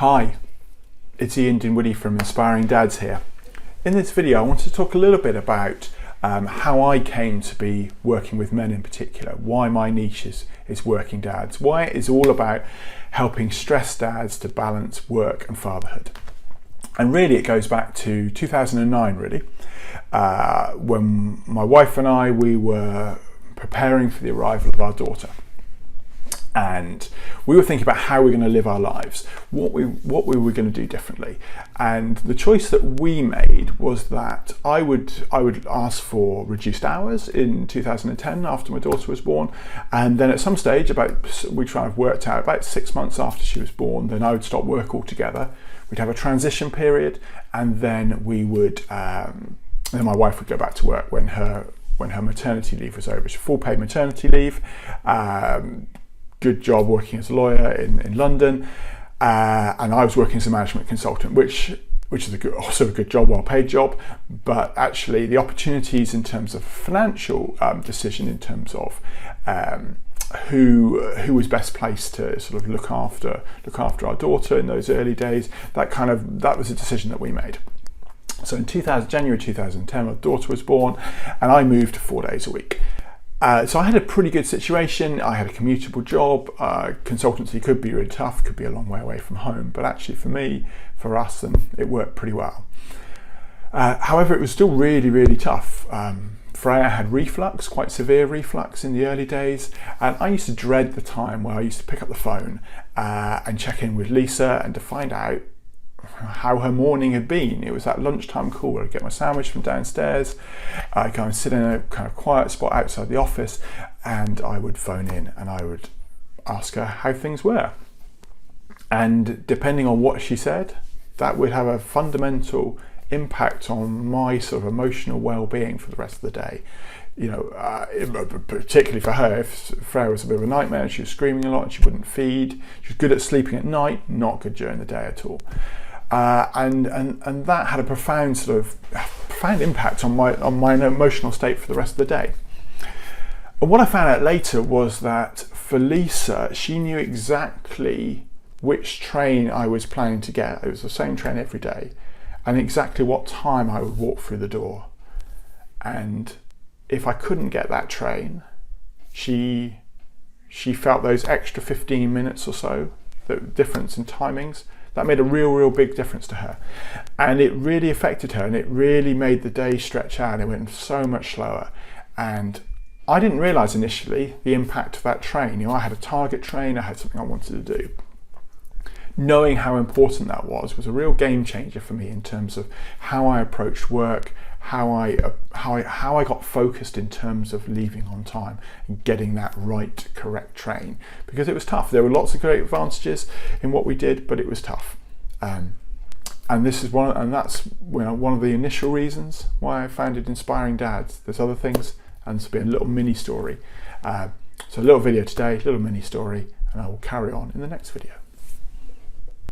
Hi, it's Ian Dinwiddie from Inspiring Dads here. In this video I want to talk a little bit about how I came to be working with men in particular, why my niche is working dads, why it is all about helping stressed dads to balance work and fatherhood. And really it goes back to 2009 really, when my wife and I, we were preparing for the arrival of our daughter. And we were thinking about how we were going to live our lives, what we were going to do differently. And the choice that we made was that I would ask for reduced hours in 2010 after my daughter was born, and then at some stage, we kind of worked out about 6 months after she was born, then I would stop work altogether. We'd have a transition period, and then we would then my wife would go back to work when her maternity leave was over. She full paid maternity leave. Good job working as a lawyer in London, and I was working as a management consultant, which is also a good job, well-paid job. But actually, the opportunities in terms of financial decision, in terms of who was best placed to sort of look after our daughter in those early days, that was a decision that we made. So in January 2010, my daughter was born, and I moved 4 days a week. So I had a pretty good situation. I had a commutable job. Consultancy could be really tough, could be a long way away from home, but actually for us, it worked pretty well. However, it was still really, really tough. Freya had reflux, quite severe reflux in the early days, and I used to dread the time where I used to pick up the phone and check in with Lisa and to find out how her morning had been. It was that lunchtime call where I'd get my sandwich from downstairs, I'd go and sit in a kind of quiet spot outside the office, and I would phone in and I would ask her how things were. And depending on what she said, that would have a fundamental impact on my sort of emotional well-being for the rest of the day. You know, particularly for her, if Freya was a bit of a nightmare and she was screaming a lot and she wouldn't feed, she was good at sleeping at night, not good during the day at all. And that had a profound impact on my emotional state for the rest of the day. And what I found out later was that for Lisa, she knew exactly which train I was planning to get. It was the same train every day, and exactly what time I would walk through the door. And if I couldn't get that train, she felt those extra 15 minutes or so, the difference in timings, that made a real big difference to her. And it really affected her, and it really made the day stretch out. It went so much slower. And I didn't realize initially the impact of that train. You know, I had a target train, I had something I wanted to do. Knowing how important that was a real game changer for me in terms of how I approached work, how I got focused in terms of leaving on time and getting that right, correct train, because it was tough. There were lots of great advantages in what we did, but it was tough. And that's one of the initial reasons why I founded Inspiring Dads. There's other things, and this will be a little mini story. So a little video today, a little mini story, and I will carry on in the next video.